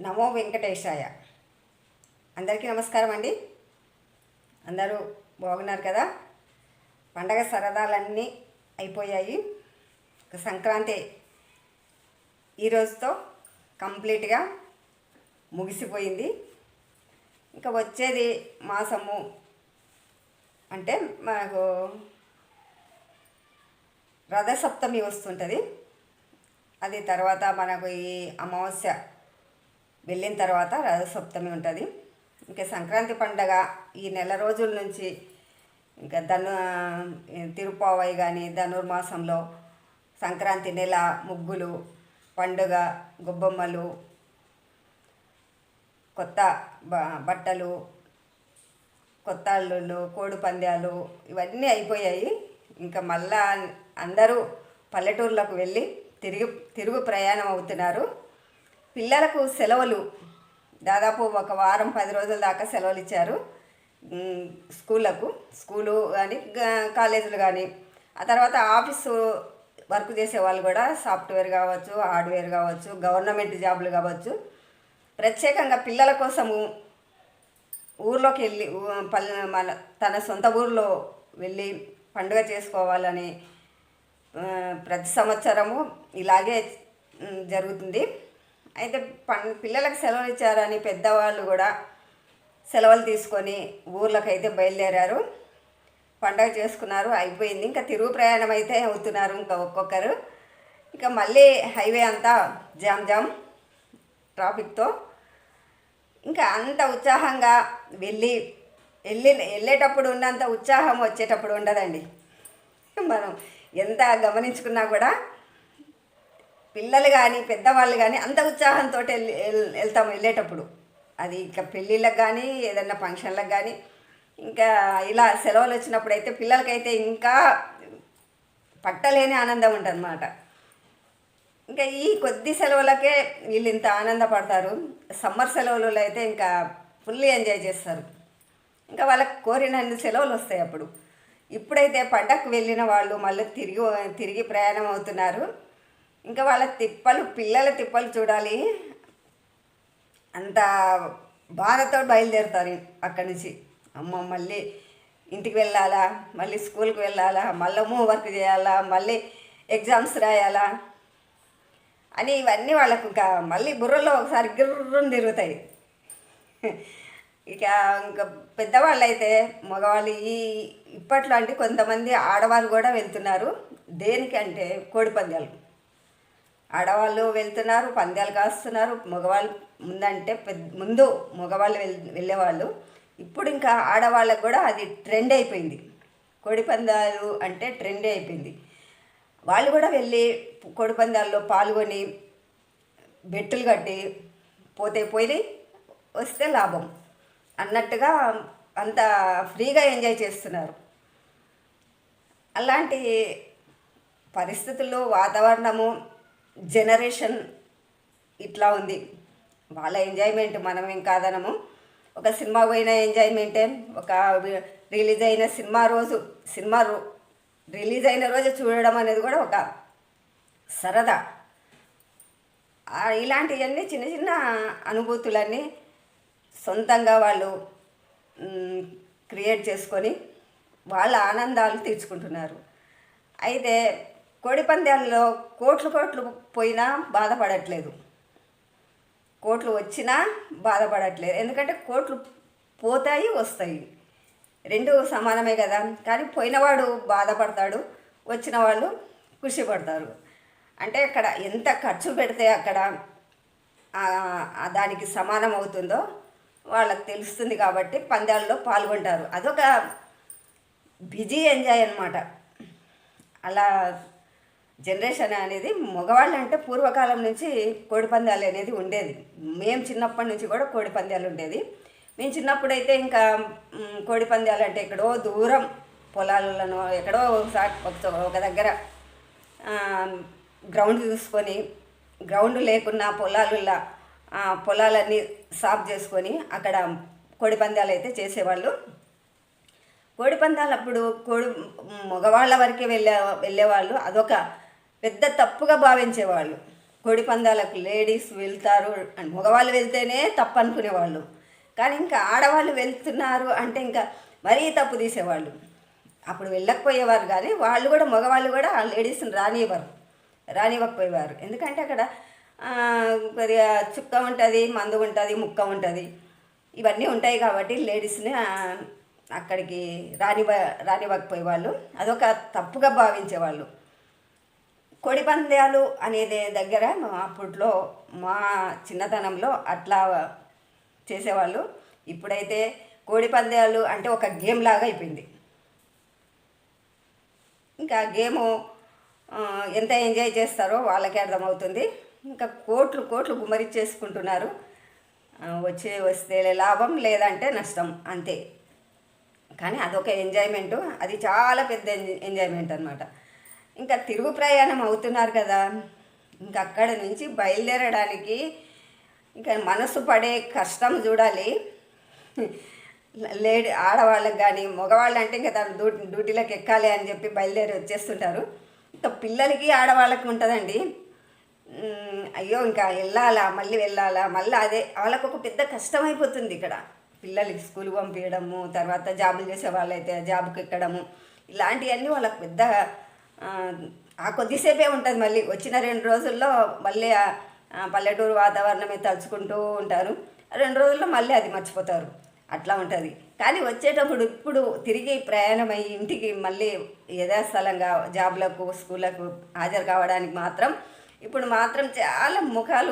నమో వెంకటేశాయ. అందరికీ నమస్కారం అండి. అందరూ బాగున్నారు కదా? పండగ సరదాలన్నీ అయిపోయాయి. సంక్రాంతి ఈరోజుతో కంప్లీట్గా ముగిసిపోయింది. ఇంకా వచ్చేది మాసము అంటే మనకు రథసప్తమి వస్తుంటుంది. అది తర్వాత మనకు ఈ అమావాస్య వెళ్ళిన తర్వాత రథసప్తమి ఉంటుంది. ఇంకా సంక్రాంతి పండగ ఈ నెల రోజుల నుంచి ఇంకా తిరుపావై కానీ ధనుర్మాసంలో సంక్రాంతి నెల ముగ్గులు, పండుగ, గొబ్బమ్మలు, కొత్త బట్టలు, కొత్త అల్లుళ్ళు, కోడి పందాలు ఇవన్నీ అయిపోయాయి. ఇంకా మళ్ళా అందరూ పల్లెటూర్లకు వెళ్ళి తిరుగు ప్రయాణం అవుతున్నారు. పిల్లలకు సెలవులు దాదాపు ఒక వారం 10 రోజుల దాకా సెలవులు ఇచ్చారు స్కూలు కానీ కాలేజీలు కానీ. ఆ తర్వాత ఆఫీసు వర్క్ చేసే వాళ్ళు కూడా సాఫ్ట్వేర్ కావచ్చు, హార్డ్వేర్ కావచ్చు, గవర్నమెంట్ జాబులు కావచ్చు, ప్రత్యేకంగా పిల్లల కోసము ఊర్లోకి వెళ్ళి తన సొంత ఊర్లో వెళ్ళి పండుగ చేసుకోవాలని ప్రతి సంవత్సరము ఇలాగే జరుగుతుంది. అయితే పిల్లలకు సెలవులు ఇచ్చారని పెద్దవాళ్ళు కూడా సెలవులు తీసుకొని ఊర్లకైతే బయలుదేరారు, పండగ చేసుకున్నారు, అయిపోయింది. ఇంకా తిరుగు ప్రయాణం అయితే అవుతున్నారు ఇంకా ఒక్కొక్కరు. ఇంకా మళ్ళీ హైవే అంతా జామ్ ట్రాఫిక్తో ఇంకా అంత ఉత్సాహంగా వెళ్ళేటప్పుడు ఉన్నంత ఉత్సాహం వచ్చేటప్పుడు ఉండదండి. మనం ఎంత గమనించుకున్నా కూడా పిల్లలు కానీ పెద్దవాళ్ళు కానీ అంత ఉత్సాహంతో వెళ్తాము వెళ్ళేటప్పుడు. అది ఇంకా పెళ్ళిళ్ళకి కానీ ఏదన్నా ఫంక్షన్లకు కానీ ఇంకా ఇలా సెలవులు వచ్చినప్పుడు అయితే పిల్లలకైతే ఇంకా పట్టలేని ఆనందం ఉంటుందన్నమాట. ఇంకా ఈ కొద్ది సెలవులకే వీళ్ళు ఇంత ఆనందపడతారు. సమ్మర్ సెలవులలో అయితే ఇంకా ఫుల్లీ ఎంజాయ్ చేస్తారు. ఇంకా వాళ్ళకి కోరినన్ని సెలవులు వస్తాయి అప్పుడు. ఇప్పుడైతే పండగకు వెళ్ళిన వాళ్ళు మళ్ళీ తిరిగి ప్రయాణం అవుతున్నారు. ఇంకా వాళ్ళ పిల్లల తిప్పలు చూడాలి. అంత బాధతో బయలుదేరుతారు అక్కడి నుంచి. అమ్మ మళ్ళీ ఇంటికి వెళ్ళాలా, మళ్ళీ స్కూల్కి వెళ్ళాలా, మళ్ళీ వర్క్ చేయాలా, మళ్ళీ ఎగ్జామ్స్ రాయాలా అని ఇవన్నీ వాళ్ళకు ఇంకా మళ్ళీ బుర్రలో ఒకసారి గిర్రుని తిరుగుతాయి. ఇంకా పెద్దవాళ్ళు అయితే మగవాళ్ళు ఇప్పట్లో అంటే కొంతమంది ఆడవాళ్ళు కూడా వెళ్తున్నారు. దేనికంటే కోడి పందాలు. ఆడవాళ్ళు వెళ్తున్నారు, పందాలు కాస్తున్నారు. మగవాళ్ళు ముందు మగవాళ్ళు వెళ్ళేవాళ్ళు. ఇప్పుడు ఇంకా ఆడవాళ్ళకు కూడా అది ట్రెండ్ అయిపోయింది. కోడి పందాలు అంటే ట్రెండే అయిపోయింది. వాళ్ళు కూడా వెళ్ళి కోడి పందాల్లో పాల్గొని బెట్టులు కట్టి పోతే పోయి వస్తే లాభం అన్నట్టుగా అంత ఫ్రీగా ఎంజాయ్ చేస్తున్నారు. అలాంటి పరిస్థితుల్లో వాతావరణము జనరేషన్ ఇట్లా ఉంది. వాళ్ళ ఎంజాయ్మెంట్ మనమేం కాదనము. ఒక సినిమా పోయిన ఎంజాయ్మెంటే, ఒక రిలీజ్ అయిన సినిమా రిలీజ్ అయిన రోజు చూడడం అనేది కూడా ఒక సరదా. ఇలాంటివన్నీ చిన్న చిన్న అనుభూతులన్నీ సొంతంగా వాళ్ళు క్రియేట్ చేసుకొని వాళ్ళ ఆనందాలు తీర్చుకుంటున్నారు. అయితే కోడి పందాల్లో కోట్లు పోయినా బాధపడట్లేదు, కోట్లు వచ్చినా బాధపడట్లేదు. ఎందుకంటే కోట్లు పోతాయి వస్తాయి, రెండు సమానమే కదా. కానీ పోయినవాడు బాధపడతాడు, వచ్చిన వాళ్ళు ఖుషి పడతారు. అంటే అక్కడ ఎంత ఖర్చు పెడితే అక్కడ దానికి సమానం అవుతుందో వాళ్ళకి తెలుస్తుంది. కాబట్టి పందాల్లో పాల్గొంటారు. అదొక బిజీ ఎంజాయ్ అన్నమాట. అలా జనరేషన్ అనేది మగవాళ్ళు అంటే పూర్వకాలం నుంచి కోడి పందాలు అనేది ఉండేది. మేము చిన్నప్పటి నుంచి కూడా కోడి పందాలు ఉండేది. మేము చిన్నప్పుడైతే ఇంకా కోడి పందాలు అంటే ఎక్కడో దూరం పొలాలను ఎక్కడో ఒక దగ్గర గ్రౌండ్ చూసుకొని, గ్రౌండ్ లేకున్నా పొలాలన్నీ సాఫ్ చేసుకొని అక్కడ కోడి పందాలు అయితే చేసేవాళ్ళు. కోడి పందాలు అప్పుడు మగవాళ్ళ వరకే వెళ్ళేవాళ్ళు. అదొక పెద్ద తప్పుగా భావించేవాళ్ళు. కోడి పందాలకు లేడీస్ వెళ్తారు, మగవాళ్ళు వెళ్తేనే తప్పు అనుకునేవాళ్ళు. కానీ ఇంకా ఆడవాళ్ళు వెళ్తున్నారు అంటే ఇంకా మరీ తప్పు తీసేవాళ్ళు. అప్పుడు వెళ్ళకపోయేవారు, కానీ వాళ్ళు కూడా మగవాళ్ళు కూడా ఆ లేడీస్ని రానివ్వకపోయేవారు. ఎందుకంటే అక్కడ కొద్దిగా చుక్క ఉంటుంది, మందు ఉంటుంది, ముక్క ఉంటుంది, ఇవన్నీ ఉంటాయి కాబట్టి లేడీస్ని అక్కడికి రానివ్వకపోయేవాళ్ళు. అదొక తప్పుగా భావించేవాళ్ళు. కోడి పందాలు అనేది దగ్గర అప్పట్లో మా చిన్నతనంలో అట్లా చేసేవాళ్ళు. ఇప్పుడైతే కోడి పందాలు అంటే ఒక గేమ్ లాగా అయిపోయింది. ఇంకా గేము ఎంత ఎంజాయ్ చేస్తారో వాళ్ళకే అర్థమవుతుంది. ఇంకా కోట్లు కోట్లు గుమ్మరిచ్చేసుకుంటున్నారు. వస్తే లాభం, లేదంటే నష్టం, అంతే. కానీ అదొక ఎంజాయ్మెంటు, అది చాలా పెద్ద ఎంజాయ్మెంట్ అనమాట. ఇంకా తిరుగు ప్రయాణం అవుతున్నారు కదా, ఇంకా అక్కడి నుంచి బయలుదేరడానికి ఇంకా మనసు పడే కష్టం చూడాలి. ఆడవాళ్ళకి కానీ మగవాళ్ళు అంటే ఇంకా తను డ్యూటీలోకి ఎక్కాలి అని చెప్పి బయలుదేరి వచ్చేస్తుంటారు. ఇంకా పిల్లలకి ఆడవాళ్ళకి ఉంటుందండి, అయ్యో ఇంకా వెళ్ళాలా మళ్ళీ అదే వాళ్ళకు ఒక పెద్ద కష్టం అయిపోతుంది. ఇక్కడ పిల్లలకి స్కూల్ పంపించడము, తర్వాత జాబులు చేసే వాళ్ళైతే జాబుకి ఎక్కడము, ఇలాంటివన్నీ వాళ్ళకి పెద్ద ఆ కొద్దిసేపే ఉంటుంది. మళ్ళీ వచ్చిన 2 రోజుల్లో మళ్ళీ పల్లెటూరు వాతావరణమే తలుచుకుంటూ ఉంటారు. 2 రోజుల్లో మళ్ళీ అది మర్చిపోతారు, అట్లా ఉంటుంది. కానీ వచ్చేటప్పుడు ఇప్పుడు తిరిగి ప్రయాణం అయ్యి ఇంటికి మళ్ళీ యథాస్థలంగా జాబులకు స్కూళ్ళకు హాజరు కావడానికి మాత్రం ఇప్పుడు మాత్రం చాలా ముఖాలు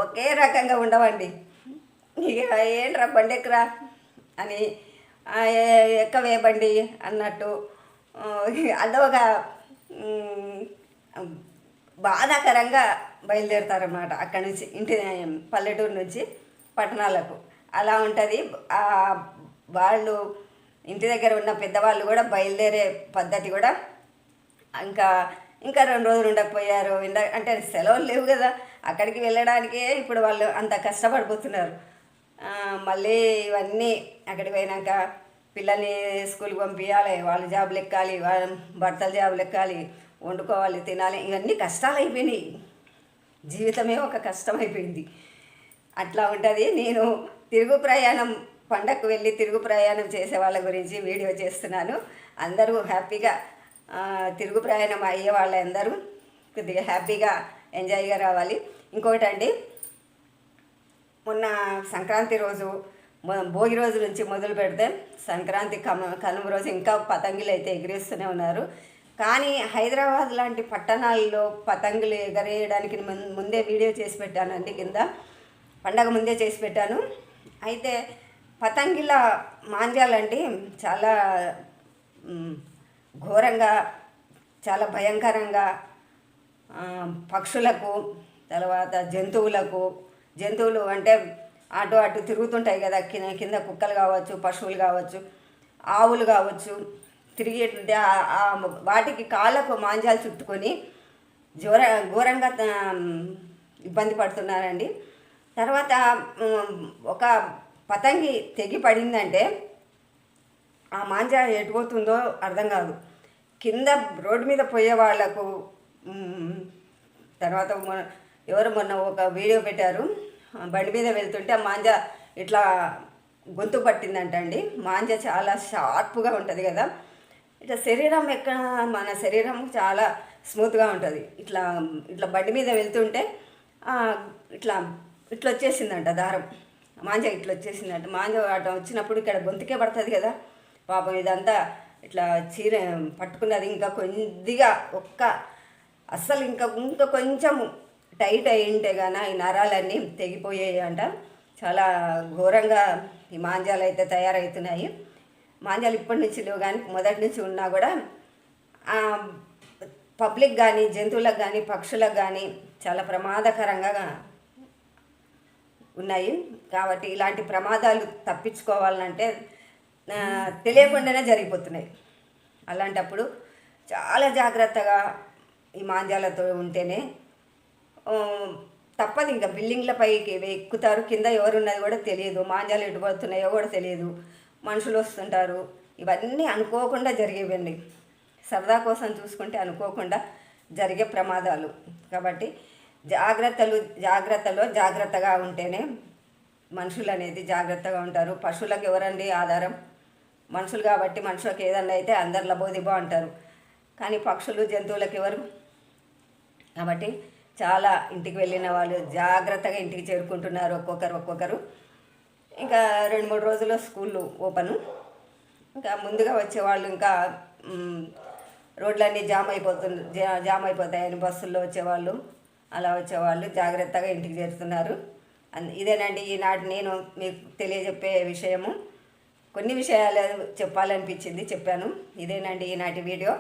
ఒకే రకంగా ఉండవండి. ఇక ఏంట్రా బండి ఎక్కరా అని, ఎక్కవే బండి అన్నట్టు అదొక బాధాకరంగా బయలుదేరుతారన్నమాట. అక్కడి నుంచి పల్లెటూరు నుంచి పట్టణాలకు అలా ఉంటుంది. వాళ్ళు ఇంటి దగ్గర ఉన్న పెద్దవాళ్ళు కూడా బయలుదేరే పద్ధతి కూడా ఇంకా 2 రోజులు ఉండకపోయారు. అంటే సెలవులు లేవు కదా, అక్కడికి వెళ్ళడానికే ఇప్పుడు వాళ్ళు అంత కష్టపడిపోతున్నారు. మళ్ళీ ఇవన్నీ అక్కడికి పోయినాక పిల్లల్ని స్కూల్కి పంపించాలి, వాళ్ళు జాబులు ఎక్కాలి, వాళ్ళ భర్తలు జాబులు ఎక్కాలి, వండుకోవాలి, తినాలి, ఇవన్నీ కష్టాలు అయిపోయినాయి. జీవితమే ఒక కష్టం అయిపోయింది. అట్లా ఉంటుంది. నేను తిరుగు ప్రయాణం పండగకు వెళ్ళి తిరుగు ప్రయాణం చేసే వాళ్ళ గురించి వీడియో చేస్తున్నాను. అందరూ హ్యాపీగా తిరుగు ప్రయాణం అయ్యే వాళ్ళందరూ కొద్దిగా హ్యాపీగా ఎంజాయ్గా రావాలి. ఇంకొకటి అండి, మొన్న సంక్రాంతి రోజు భోగి రోజు నుంచి మొదలు పెడితే సంక్రాంతి కనుమ రోజు ఇంకా పతంగులు అయితే ఎగిరేస్తూనే ఉన్నారు. కానీ హైదరాబాద్ లాంటి పట్టణాల్లో పతంగులు ఎగరేయడానికి ముందే వీడియో చేసి పెట్టానండి, కింద పండగ ముందే చేసి పెట్టాను. అయితే పతంగిల మాంజాలండి చాలా ఘోరంగా, చాలా భయంకరంగా పక్షులకు, తర్వాత జంతువులు అంటే అటు తిరుగుతుంటాయి కదా, కింద కుక్కలు కావచ్చు, పశువులు కావచ్చు, ఆవులు కావచ్చు, తిరిగేటుంటే వాటికి కాళ్ళకు మాంజాలు చుట్టుకొని ఘోరంగా ఇబ్బంది పడుతున్నారండి. తర్వాత ఒక పతంగి తెగి పడిందంటే ఆ మాంజా ఎటుపోతుందో అర్థం కాదు. కింద రోడ్డు మీద పోయే వాళ్లకు, తర్వాత మొన్న ఒక వీడియో పెట్టారు, బండి మీద వెళ్తుంటే ఆ మాంజా ఇట్లా గొంతు పట్టిందంటండి. మాంజా చాలా షార్ప్గా ఉంటుంది కదా, ఇట్లా మన శరీరం చాలా స్మూత్గా ఉంటుంది. ఇట్లా బండి మీద వెళ్తుంటే ఇట్లా వచ్చేసిందంట దారం, మాంజా ఇట్లా వచ్చేసిందంట. మాంజా అట్లా వచ్చినప్పుడు ఇక్కడ గొంతుకే పడుతుంది కదా పాపం. ఇదంతా ఇట్లా చీర పట్టుకున్నది ఇంకా కొద్దిగా అస్సలు ఇంకా కొంచెం టైట్ అయి ఉంటే కానీ ఈ నరాలన్నీ తెగిపోయాయి అంట. చాలా ఘోరంగా ఈ మాంజాలు అయితే తయారవుతున్నాయి. మాంజాలు ఇప్పటి నుంచి లేవు, కానీ మొదటి నుంచి ఉన్నా కూడా పబ్లిక్ కానీ, జంతువులకు కానీ, పక్షులకు కానీ చాలా ప్రమాదకరంగా ఉన్నాయి. కాబట్టి ఇలాంటి ప్రమాదాలు తప్పించుకోవాలంటే తెలియకుండానే జరిగిపోతున్నాయి. అలాంటప్పుడు చాలా జాగ్రత్తగా ఈ మాంజాలతో ఉంటేనే తప్పదు. ఇంకా బిల్డింగ్ల పైకి ఎక్కుతారు, కింద ఎవరున్నది కూడా తెలియదు, మాంజాలు ఎటు పడుతున్నాయో కూడా తెలియదు, మనుషులు వస్తుంటారు. ఇవన్నీ అనుకోకుండా జరిగేవండి, సరదా కోసం చూసుకుంటే అనుకోకుండా జరిగే ప్రమాదాలు. కాబట్టి జాగ్రత్తలో జాగ్రత్తగా ఉంటేనే మనుషులు అనేది జాగ్రత్తగా ఉంటారు. పశువులకు ఎవరండి ఆధారం? మనుషులు కాబట్టి మనుషులకు ఏదన్నా అయితే అందరు లబోదిబో అంటారు, కానీ పక్షులు జంతువులకు ఎవరు? కాబట్టి చాలా ఇంటికి వెళ్ళిన వాళ్ళు జాగ్రత్తగా ఇంటికి చేరుకుంటున్నారు ఒక్కొక్కరు. ఇంకా 2-3 రోజుల్లో స్కూళ్ళు ఓపెను. ఇంకా ముందుగా వచ్చేవాళ్ళు ఇంకా రోడ్లన్నీ జామ్ అయిపోతాయని బస్సుల్లో వచ్చేవాళ్ళు, అలా వచ్చేవాళ్ళు జాగ్రత్తగా ఇంటికి చేరుతున్నారు. ఇదేనండి ఈనాటి నేను మీకు తెలియజెప్పే విషయము. కొన్ని విషయాలు చెప్పాలనిపించింది, చెప్పాను. ఇదేనండి ఈనాటి వీడియో.